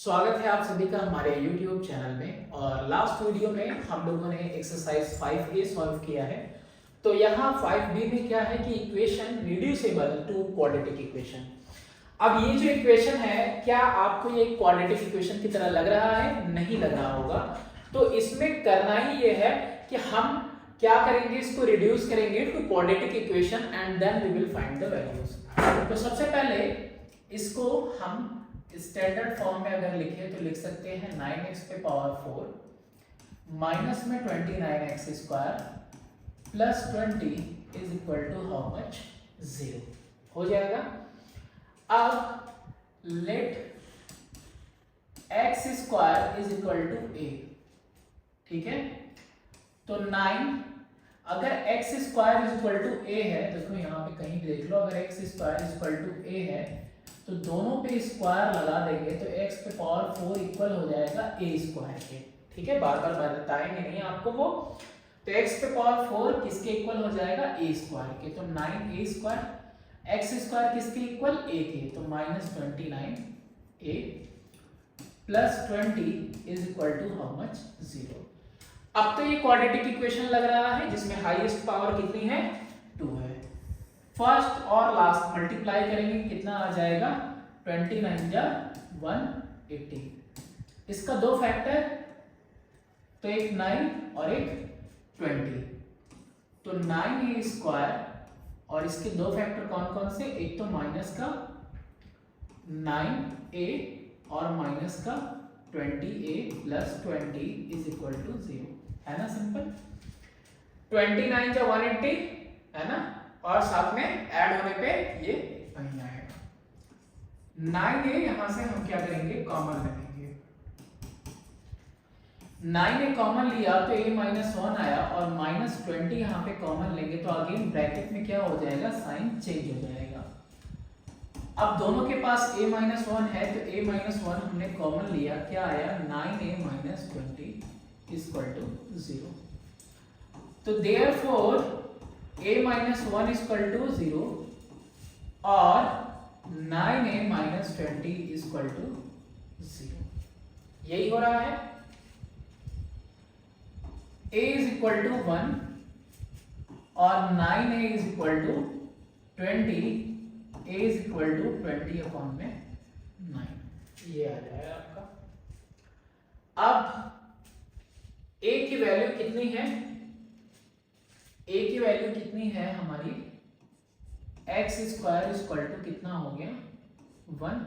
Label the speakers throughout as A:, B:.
A: स्वागत है आप सभी का हमारे YouTube चैनल में। और लास्ट वीडियो में हम लोगों ने एक्सरसाइज 5A सॉल्व किया है। तो यहाँ 5B में क्या है कि equation reducible to quadratic equation. अब ये जो इक्वेशन है, क्या आपको ये क्वाड्रेटिक इक्वेशन की तरह लग रहा है? नहीं लग रहा होगा। तो इसमें करना ही ये है कि हम क्या करेंगे, इसको रिड्यूस करेंगे to quadratic equation and then we will find the values. तो सबसे पहले इसको हम स्टैंडर्ड फॉर्म में अगर लिखे तो लिख सकते हैं 9x पे पावर 4 माइनस में 29x square plus 20 is equal to how much? 0 हो जाएगा। अब let x square is equal to a, ठीक है। तो 9 अगर x square is equal to a है, देखो यहाँ पे कहीं भी देख लो, अगर x square is equal to a है तो दोनों पे स्क्वायर लगा देंगे तो x पे पावर 4 इक्वल हो जाएगा a स्क्वायर के, ठीक है। बार बार बताएंगे नहीं आपको वो। तो x पे पावर 4 किसके इक्वल हो जाएगा? a स्क्वायर के। तो 9a स्क्वायर, x स्क्वायर किसके इक्वल? a के। तो minus 29a plus 20 is equal to how much? 0। अब तो ये क्वाड्रेटिक इक्वेशन लग रहा है जिसमें हाईएस्ट पावर कितनी है? 2 है। फर्स्ट और लास्ट मल्टीप्लाई करेंगे, कितना आ जाएगा? 29 जा 180। इसका दो फैक्टर, तो एक 9 और एक 20। तो 9a स्क्वायर और इसके दो फैक्टर कौन कौन से? एक तो माइनस का 9a और माइनस का 20a plus 20 is equal to 0, है ना। सिंपल। 29 जा 180, है ना, और साथ में ऐड होने पे ये वहीं आएगा। 9a यहां से हम क्या करेंगे? कॉमन लेंगे। 9a कॉमन लिया तो a माइनस 1 आया और माइनस 20 यहाँ पे कॉमन लेंगे तो अगेन ब्रैकेट में क्या हो जाएगा? साइन चेंज हो जाएगा। अब दोनों के पास a माइनस 1 है तो a माइनस 1 हमने कॉमन लिया, क्या आया? 9a minus 20 equal to 0। तो therefore a minus 1 equal to 0 और 9a माइनस 20 इक्वल टू 0। यही हो रहा है। a इज इक्वल टू 1 और 9a is equal to 20, a is equal to 20 upon में 9। ये आ जाएगा आपका। अब a की वैल्यू कितनी है? a की वैल्यू कितनी है हमारी? x स्क्वायर इक्वल टू कितना हो गया? 1।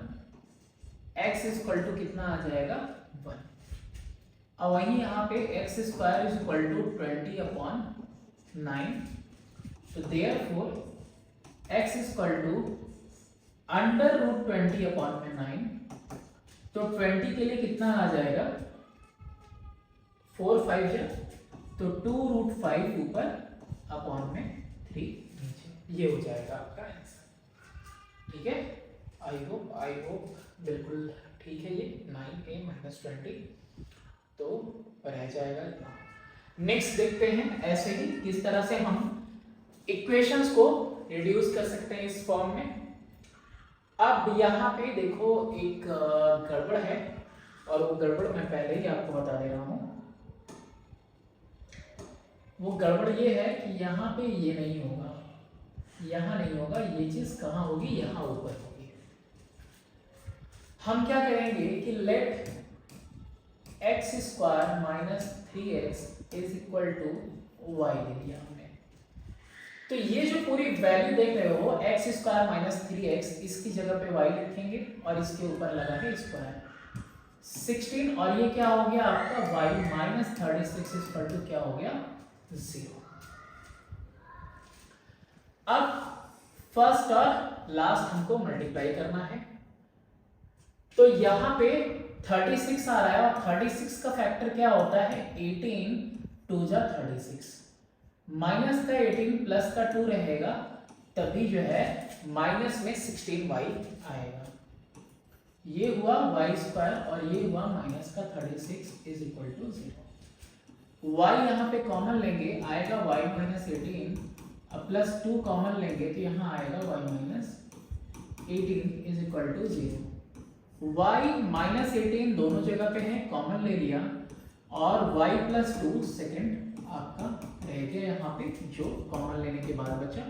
A: x इक्वल टू कितना आ जाएगा? 1। अब वहीं यहाँ पे x square equal to 20 upon 9। तो therefore x equal to under root 20 upon में 9। तो 20 के लिए कितना आ जाएगा? 4 5 जा, तो 2 रूट 5 ऊपर अपॉन में 3 नीचे। ये हो जाएगा आपका आंसर, ठीक है। आई होप बिल्कुल ठीक है। ये 9a माइनस 20 तो रह जाएगा इतना। नेक्स्ट देखते हैं ऐसे ही किस तरह से हम इक्वेशंस को रिड्यूस कर सकते हैं इस फॉर्म में। अब यहाँ पे देखो एक गड़बड़ है और वो गड़बड़ मैं पहले ही आपको बता दे रहा हूँ। वो गड़बड़ ये है कि यहाँ पे ये नहीं होगा, यहाँ नहीं होगा। ये चीज कहाँ होगी? यहाँ ऊपर होगी। हम क्या करेंगे कि let x square minus 3x is equal to y ले लिया हमने। तो ये जो पूरी वैल्यू देख रहे हो x स्क्वायर माइनस 3x, इसकी जगह पे y लिखेंगे और इसके ऊपर लगा के स्क्वायर 16, और ये क्या हो गया आपका? y माइनस 36 इक्वल टू क्या हो गया? 0। अब फर्स्ट और लास्ट हमको मल्टीप्लाई करना है। तो यहां पे 36 आ रहा है और 36 का फैक्टर क्या होता है? 18 2 जा 36, माइनस का 18 प्लस का 2 रहेगा, तभी जो है माइनस में 16y आएगा। ये हुआ y स्क्वायर और ये हुआ माइनस का 36 इज इक्वल टू 0। y यहाँ पे कॉमन लेंगे, आएगा y माइनस 18, अब प्लस 2 कॉमन लेंगे तो यहाँ आएगा y minus 18 is equal to 0। y minus 18 दोनों जगह पे है, कॉमन ले लिया, और y प्लस 2 सेकेंड आपका रह गया यहाँ पे जो कॉमन लेने के बाद बचा।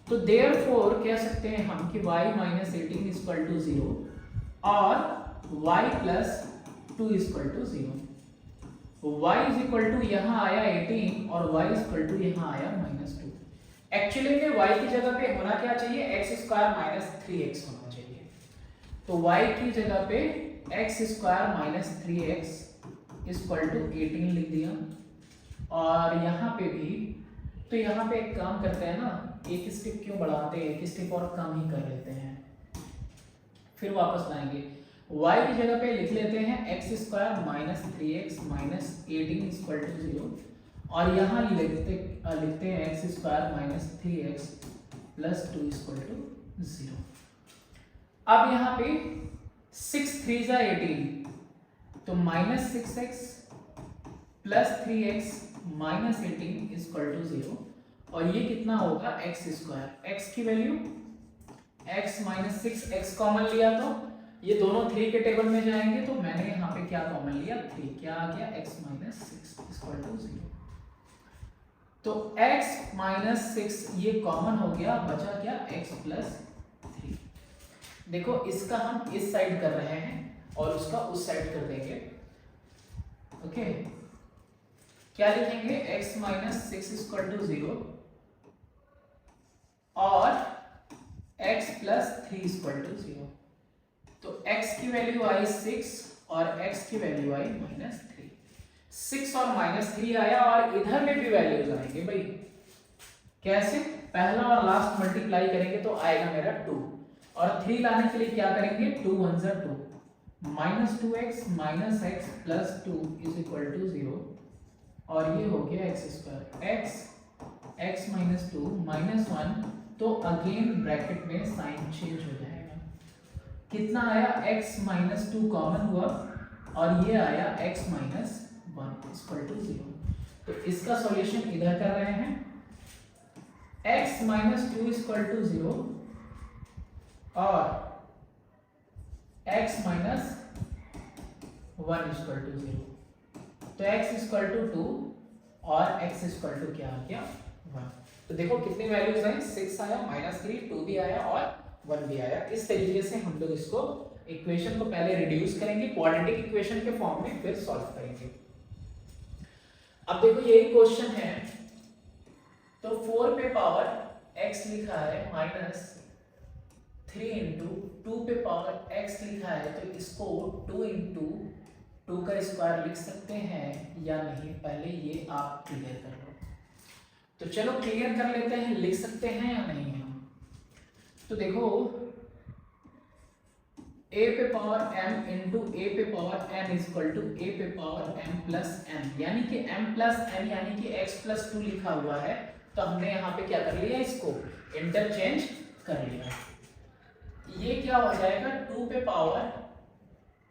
A: तो देयरफॉर कह सकते हैं हम कि y माइनस 18 इक्वल टू 0 और y plus 2 equal to 0। y is equal to यहाँ आया 18 और y इक्वल टू यहाँ आया माइनस 2। एक्चुअली में y की जगह पे होना क्या चाहिए, एक्स स्क्वायर माइनस 3x होना चाहिए। तो y की जगह पे x square minus 3x equal to 18 लिख दिया, और यहाँ पे भी तो यहाँ पे एक काम करते हैं ना, एक स्टेप क्यों बढ़ाते हैं, एक स्टेप और कम ही कर लेते हैं, फिर वापस लाएंगे। y की जगह पे लिख लेते हैं x square minus 3x minus 18 equal to 0, और यहाँ लिखते हैं x square minus 3x plus 2 equal to 0। अब यहाँ पे 6 3 जा 18, तो minus 6x plus 3x minus 18 equal to 0, और ये कितना होगा एक्स स्क्वायर। x की value x minus 6x common लिया तो ये दोनों 3 के टेबल में जाएंगे, तो मैंने यहाँ पे क्या कॉमन लिया 3, क्या आ गया x माइनस 6 इक्वल टू 0। तो x माइनस 6 ये कॉमन हो गया, बचा क्या x प्लस 3। देखो इसका हम इस साइड कर रहे हैं और उसका उस साइड कर देंगे। ओके, क्या लिखेंगे x माइनस 6 इक्वल टू 0 और x प्लस 3 इक्वल टू 0। तो x की वैल्यू आई 6 और x की वैल्यू आई माइनस 3। 6 और माइनस 3 आया, और इधर में भी वैल्यूज आएंगे भाई। कैसे, पहला और लास्ट मल्टीप्लाई करेंगे तो आएगा मेरा 2, और 3 लाने के लिए क्या करेंगे 2 1 जा 2, minus 2x minus x plus 2 is equal to 0, और ये हो गया x square. x minus 2 minus 1, तो अगेन ब्रैकेट में साइन चेंज हो जाएगा। कितना आया x माइनस 2 कॉमन हुआ, और ये आया x माइनस 1 इक्वल टू 0। तो इसका सॉल्यूशन इधर कर रहे हैं, x माइनस 2 इक्वल टू 0 और x माइनस 1 इक्वल टू 0। तो x इक्वल टू 2 और x इक्वल टू क्या आ गया 1। तो देखो कितनी वैल्यूज आई, 6 आया, माइनस 3, 2 भी आया और 1 भी आया। इस तरीके से हम लोग इसको इक्वेशन को पहले रिड्यूस करेंगे क्वाड्रेटिक इक्वेशन के फॉर्म में, फिर सॉल्व करेंगे। अब देखो यही क्वेश्चन है, तो 4 पे पावर x लिखा है माइनस 3 इंटू 2 पे पावर x लिखा है, तो इसको 2 इंटू 2 का स्क्वायर लिख सकते हैं या नहीं, पहले ये आप क्लियर कर लो। तो चलो क्लियर कर लेते हैं, लिख सकते हैं या नहीं हम। तो देखो a पे पावर m इंटू a पे power n equal to a पे पावर m प्लस n, यानी कि m प्लस n यानी कि x प्लस 2 लिखा हुआ है, तो हमने यहाँ पे क्या कर लिया, इसको इंटरचेंज कर लिया। ये क्या हो जाएगा 2 पे पावर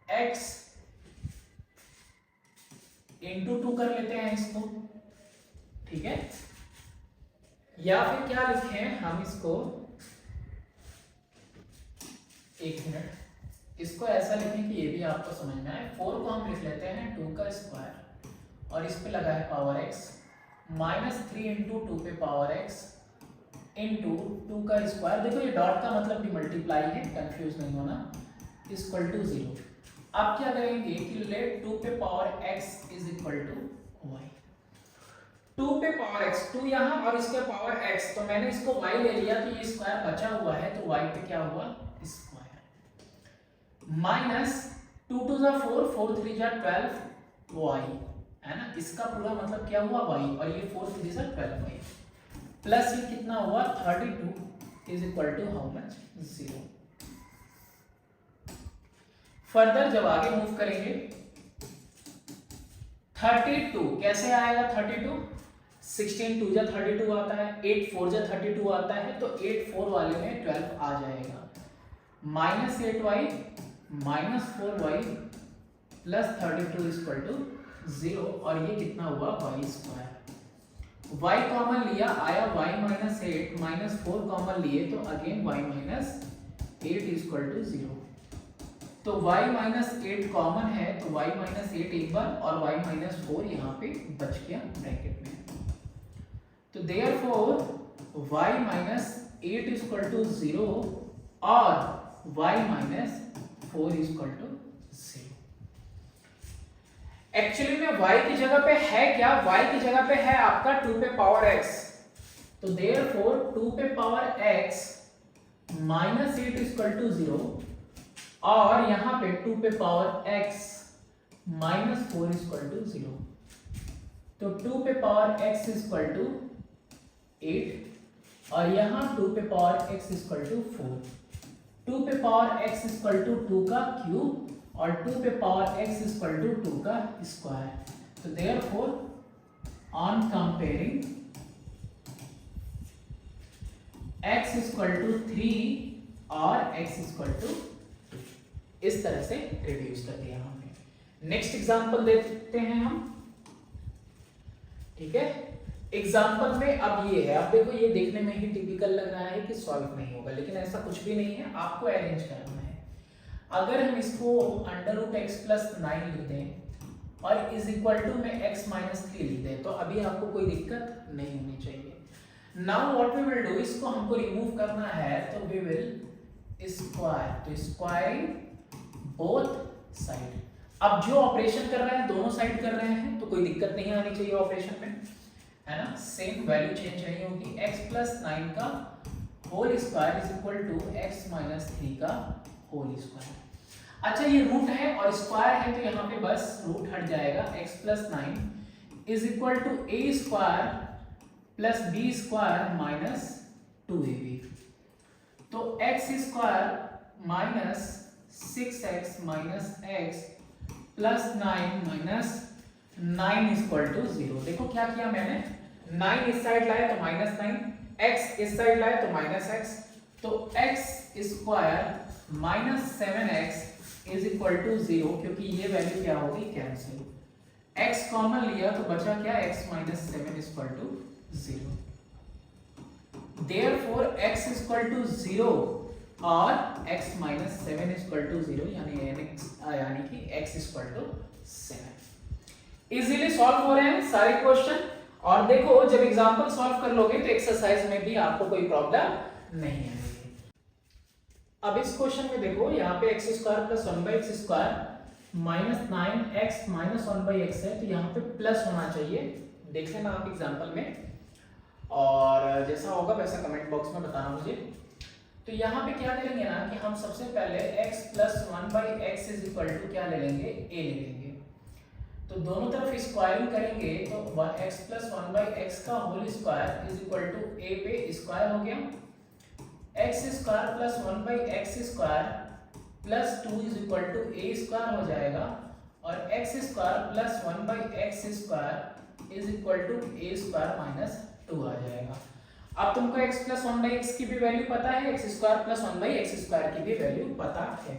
A: x इंटू 2 कर लेते हैं इसको, ठीक है। या फिर क्या लिखें हम इसको, एक मिनट, इसको ऐसा लिखें कि ये भी आपको समझ में आए। 4 को हम लिख लेते हैं 2 का स्क्वायर, और इस पे लगा है पावर x, माइनस 3 इंटू 2 पे पावर x इंटू 2 का स्क्वायर। देखो ये डॉट का मतलब भी मल्टीप्लाई है, कंफ्यूज नहीं होना, इक्वल टू 0। अब क्या करेंगे कि लेट 2 पे power x is equal to y। 2 पे पावर x, 2 यहाँ और इसके पावर x, तो मैंने इसको y ले लिया, तो ये स्क्वायर बचा हुआ है, तो y पे क्या हुआ स्क्वायर, माइनस 2 2 जा 4, 4 3 जा 12 y, है ना, इसका पूरा मतलब क्या हुआ y, और ये 4 3 जा 12 y, प्लस ये कितना हुआ 32 is equal to how much 0। Further जब आगे मूव करेंगे 32 कैसे आएगा, 32 16 2 जा 32 आता है, 8 4 जा 32 आता है, तो 8 4 वाले में 12 आ जाएगा, minus 8y minus 4y plus 32 equal to 0, और ये कितना हुआ y स्क्वायर। y कॉमन लिया, आया y माइनस 8 माइनस 4 कॉमन लिए, तो again y minus 8 equal to 0। तो y माइनस 8 कॉमन है, तो y माइनस 8 एक बार और y माइनस 4 यहाँ पे बच गया ब्रैकेट में। तो therefore y minus 8 is equal to 0 और y minus 4 is equal to 0। Actually में y की जगह पे है क्या, y की जगह पे है आपका 2 पे पावर x, तो देयरफॉर 2 पे power x minus 8 is equal to 0 और यहां पे 2 पे power x minus 4 is equal to 0। तो 2 पे power x is equal to 8 और यहां 2 पे power x is equal to 4। 2 पे power x is equal to 2 का क्यूब और 2 पे power x is equal to 2 का स्क्वायर। तो therefore on comparing x is equal to 3 और x इज इक्वल टू, इस तरह से रिड्यूस कर दिया हमने। नेक्स्ट एग्जांपल देखते हैं हम, ठीक है। एग्जांपल में अब ये है, अब देखो ये देखने में ही टिपिकल लग रहा है कि सॉल्व नहीं होगा, लेकिन ऐसा कुछ भी नहीं है, आपको अरेंज करना है। अगर हम इसको अंडर रूट एक्स प्लस 9 लिख दें और इज इक्वल टू में x माइनस 3 लिख दें, तो अभी आपको कोई दिक्कत नहीं होनी चाहिए। Now what we will do, इसको हमको रिमूव करना है, तो वी विल स्क्वायर, तो स्क्वायरिंग बोथ साइड। अब जो ऑपरेशन कर रहे हैं दोनों साइड कर रहे हैं, तो कोई दिक्कत नहीं आनी चाहिए ऑपरेशन में, है ना। सेम वैल्यू चेंज नहीं होगी। x प्लस 9 का whole square is equal to x minus 3 का होल स्क्वायर। अच्छा ये रूट है और स्क्वायर है, तो यहाँ पे बस रूट हट जाएगा। x plus 9 is equal to a square plus b square minus 2ab। तो x square minus 6x minus x plus 9 minus 9 is equal to 0। देखो क्या किया मैंने, 9 इस साइड लाया तो माइनस 9, x इस साइड लाया तो माइनस x, तो x square minus 7x is equal to 0, क्योंकि ये वैल्यू क्या होगी, कैंसिल। x कॉमन लिया तो बचा क्या, x minus 7 is equal to 0। Therefore x is equal to 0 और x minus 7 is equal to 0, यानी कि x is equal to 7। Easily solve हो रहे हैं सारे क्वेश्चन। और देखो जब एग्जांपल सॉल्व कर लोगे तो एक्सरसाइज में भी आपको कोई प्रॉब्लम नहीं आएगी। अब इस क्वेश्चन में देखो यहाँ पे x square plus 1/x square minus 9x minus 1/x है, तो यहाँ पे प्लस होना चाहिए, देख लेना आप एग्जांपल में, और जैसा होगा वैसा कमेंट बॉक्स में बताना मुझे। तो यहाँ पे क्या ले लेंगे ना कि हम सबसे पहले x plus 1/x is equal to क्या ले लेंगे, a ले लेंगे। तो दोनों तरफ स्क्वायरिंग करेंगे तो x प्लस 1/x का whole square is equal to a पे स्क्वायर हो गया, x square plus 1/x square plus 2 is equal to a square हो जाएगा, और x square plus 1/x square is equal to a square minus 2 आ जाएगा। अब तुमको x प्लस 1/x की भी वैल्यू पता है, x square plus 1/x square की भी वैल्यू पता है,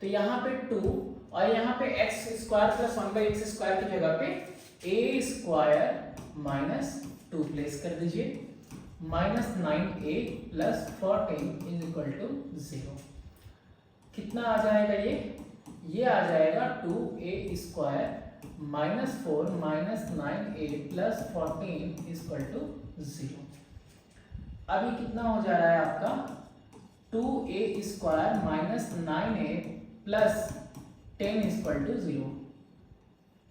A: तो यहाँ पे 2 और यहाँ पे x square plus 1/x square की जगह पे a स्क्वायर माइनस 2 प्लेस कर दीजिए, minus 9a plus 14 is equal to 0। कितना आ जाएगा ये आ जाएगा 2a square minus 4 minus 9a plus 14 is equal to 0। अभी कितना हो जा रहा है आपका, 2a square minus 9a plus 10 is equal to 0।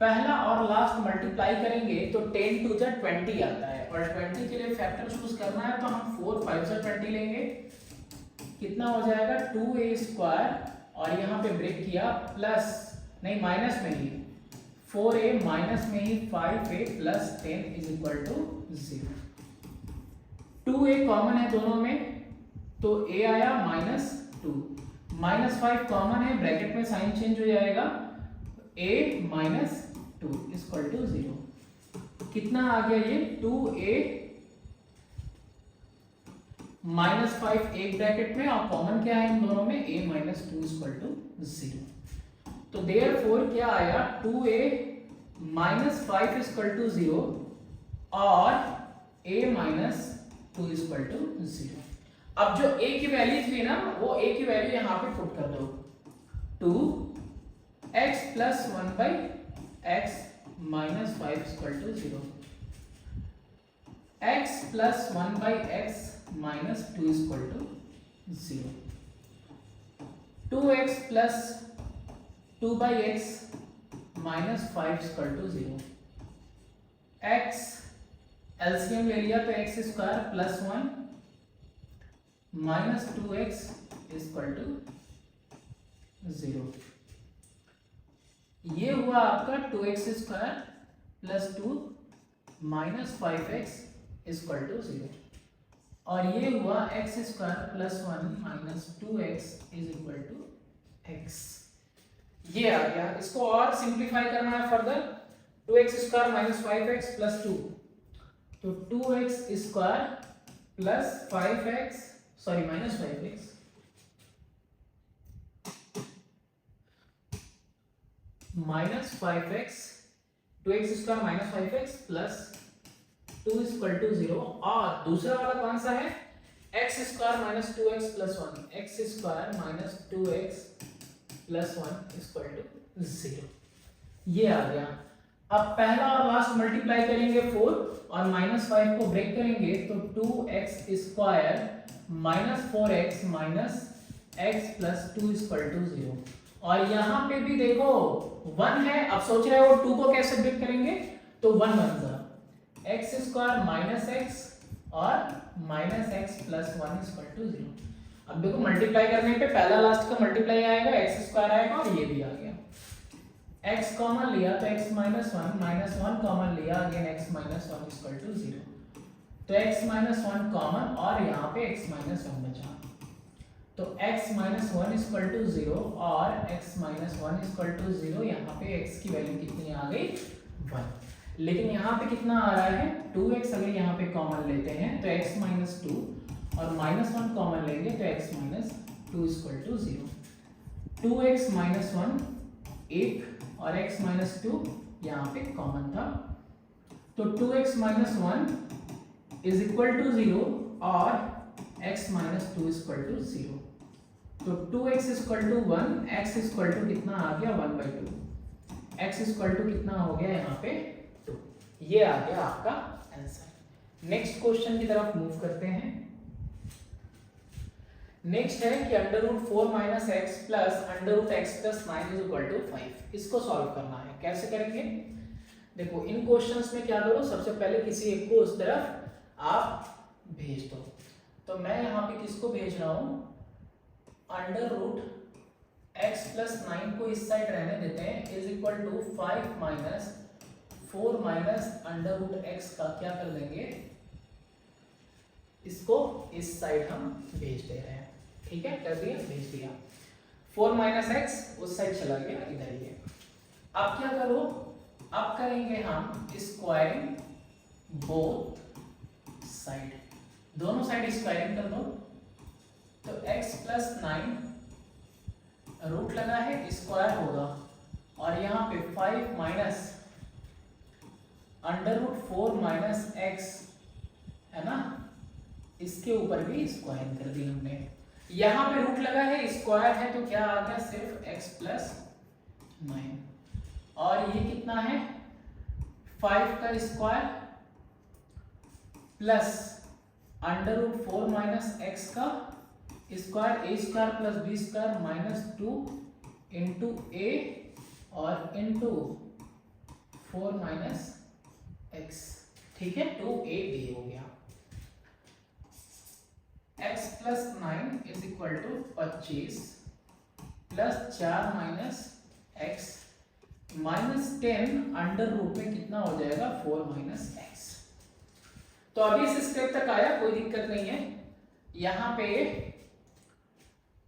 A: पहला और लास्ट मल्टीप्लाई करेंगे तो 10 टू जा 20 आता है, और 20 के लिए फैक्टर चूज करना है तो हम 4 5 जा 20 लेंगे। कितना हो जाएगा 2a स्क्वायर और यहाँ पे ब्रेक किया प्लस नहीं माइनस में ही 4a माइनस में ही 5a plus 10 is equal to 0। 2a common है दोनों में, तो a आया माइनस 2, माइनस 5 कॉमन है, ब्रैकेट में साइन चेंज हो जाएगा, a माइनस 2 इक्वल टू 0। कितना आ गया ये 2a माइनस 5 एक ब्रैकेट में, और कॉमन क्या है इन दोनों में, a माइनस 2 इक्वल टू 0। तो देयरफॉर क्या आया 2a माइनस 5 इक्वल टू 0 और a माइनस 2 इक्वल टू 0। अब जो a की वैल्यू थी ना, वो a की वैल्यू यहाँ पे पुट कर दो, 2x plus 1 by x minus 5 equal to 0, x plus 1 by x minus 2 equal to 0, 2x plus 2 by x minus 5 equal to 0, x LCM ले लिया तो x square plus 1 minus 2x equal to 0, ये हुआ आपका 2x square plus 2 minus 5x equal to 0, और ये हुआ x square plus 1 minus 2x is equal to x। ये आ गया। इसको और सिंप्लीफाई करना है further, 2x square minus 5x plus 2, तो 2x square plus 5x sorry minus 5x minus 5x, 2x square minus 5x plus 2 equal to 0, और दूसरा वाला कौन सा है, x square minus 2x plus 1, x square minus 2x plus 1 equal to 0, ये आ गया। अब पहला और लास्ट मल्टीप्लाई करेंगे 4 और माइनस 5 को ब्रेक करेंगे तो 2x square minus 4x minus x plus 2 equal to 0, और यहाँ पे भी देखो 1 है। अब सोच रहे हो 2 को कैसे ब्रेक करेंगे, तो 1 बन जाए x स्क्वायर माइनस x और minus x plus 1 equal to 0। अब देखो मल्टीप्लाई करने पे पहला लास्ट का मल्टीप्लाई आएगा, x स्क्वायर आएगा और ये भी आ गया, x कॉमन लिया तो x माइनस 1 माइनस 1 कॉमन लिया, again x minus 1 equal to 0, तो x माइनस 1 कॉमन और यहाँ पे x माइनस 1 बचा, तो x माइनस 1 इक्वल टू 0 और x माइनस 1 इक्वल टू 0, यहाँ पे x की वैल्यू कितनी आ गई 1, लेकिन यहाँ पे कितना आ रहा है 2x, अगर यहाँ पे कॉमन लेते हैं तो x माइनस 2 और माइनस 1 कॉमन लेंगे तो x minus 2 equal to 0, 2x minus 1 1 और x माइनस 2 यहाँ पे कॉमन था, तो 2x minus 1 is equal to 0 और x माइनस 2 इक्वल टू 0, तो 2x equal to 1, x equal to कितना आ गया 1/2, x इक्वल टू कितना हो गया यहाँ पे 2, ये आ गया आपका आंसर। नेक्स्ट क्वेश्चन की तरफ मूव करते हैं। नेक्स्ट है कि under root 4 minus x plus under root x plus 9 is equal to 5, इसको सॉल्व करना है। कैसे करेंगे, देखो इन क्वेश्चंस में क्या करो, सबसे पहले किसी एक को उस तरफ आप भेज दो, तो मैं यहाँ पे किसको भेज रहा हूँ, अंडर रूट एक्स प्लस 9 को इस साइड रहने देते हैं, is equal to 5 minus 4 minus under root x का क्या कर देंगे, इसको इस साइड हम भेज दे रहे हैं, ठीक है, कर दिया, भेज दिया। 4 माइनस एक्स उस साइड चला गया, इधर ही है। अब क्या करो, अब करेंगे हम स्क्वायरिंग बोथ साइड, दोनों साइड स्क्वायरिंग कर दो, तो x प्लस 9 रूट लगा है स्क्वायर होगा, और यहाँ पे 5 minus under root 4 minus x है ना, इसके ऊपर भी स्क्वायर कर दी हमने। यहाँ पे रूट लगा है, स्क्वायर है, तो क्या आ गया सिर्फ x प्लस 9, और ये कितना है 5 का square plus under root 4 minus x का square, a square plus B square minus 2 into a और इंटू 4 माइनस एक्स, ठीक है, 2ab हो गया। x plus 9 is equal to 25 plus 4 minus x minus 10 under root में कितना हो जाएगा 4 माइनस एक्स। तो अभी इस स्टेप तक आया, कोई दिक्कत नहीं है। यहाँ पे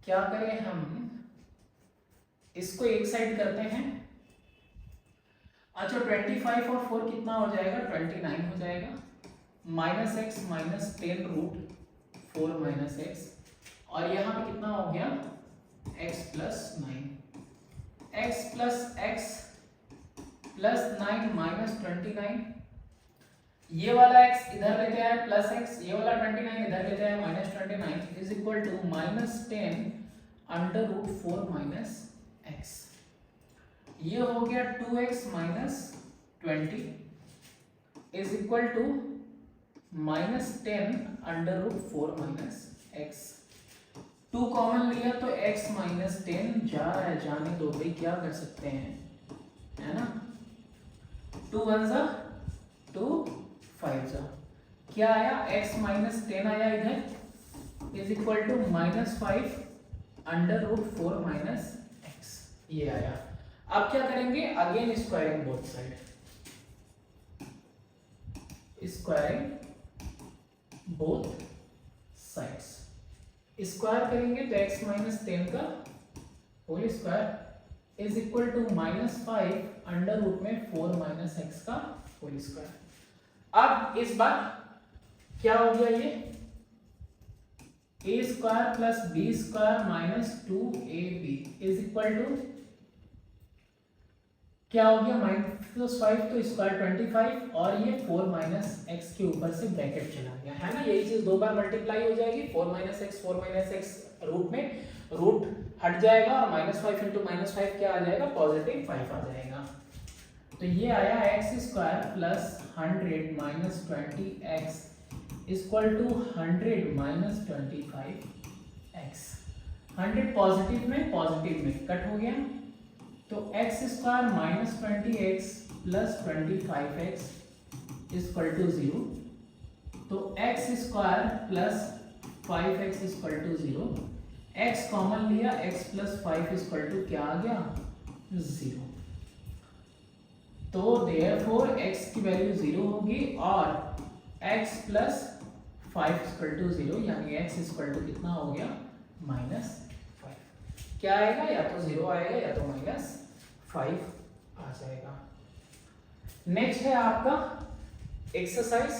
A: क्या करें हम, इसको एक साइड करते हैं। अच्छा 25 और 4 कितना हो जाएगा 29 हो जाएगा, minus x minus 10 root 4 minus x, और यहाँ पे कितना हो गया x plus 9, x plus x plus 9 minus 29, ये वाला x इधर लेते हैं प्लस x, ये वाला 29 इधर लेते हैं minus 29 is equal to minus 10 under root 4 minus x. ये हो गया 2x minus 20 is equal to -10 under root 4 minus x. 2 common लिया तो x माइनस 10 जाने दो भाई, क्या कर सकते हैं, है ना। 2 1 जा 2 5 जा, क्या आया, x माइनस 10 आया इधर is equal to -5 under root 4 minus x, ये आया। अब क्या करेंगे, again squaring both side, squaring both sides. Square करेंगे तो x माइनस 10 का whole square is equal to -5 under root में 4 माइनस एक्स का होल स्क्वायर। अब इस बार क्या हो गया, ये a square plus B square minus 2ab is equal to क्या हो गया, -5 तो स्क्वायर 25 और ये 4 माइनस एक्स के ऊपर से ब्रैकेट चला गया, है ना। यही चीज दो बार मल्टीप्लाई हो जाएगी, 4 माइनस एक्स रूट में रूट हट जाएगा और -5 इंटू -5 क्या आ जाएगा, पॉजिटिव 5 आ जाएगा। तो ये आया x square plus 100 minus 20x equal to 100 minus 25x। 100 positive में कट हो गया, तो x square minus 20x plus 25x equal to 0। तो x square plus 5x equal to 0, x common लिया, x प्लस 5 इक्वल टू क्या आ गया, 0। तो देयरफॉर x की वैल्यू 0 होगी और x प्लस 5 इक्वल टू 0, यानी x इक्वल टू कितना हो गया, -5। क्या आएगा, या तो 0 आएगा या तो -5 आ जाएगा। नेक्स्ट है आपका एक्सरसाइज।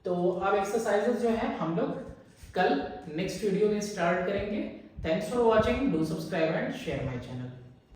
A: तो अब एक्सरसाइजेस जो है हम लोग कल नेक्स्ट वीडियो में स्टार्ट करेंगे। Thanks for watching, do subscribe and share my channel.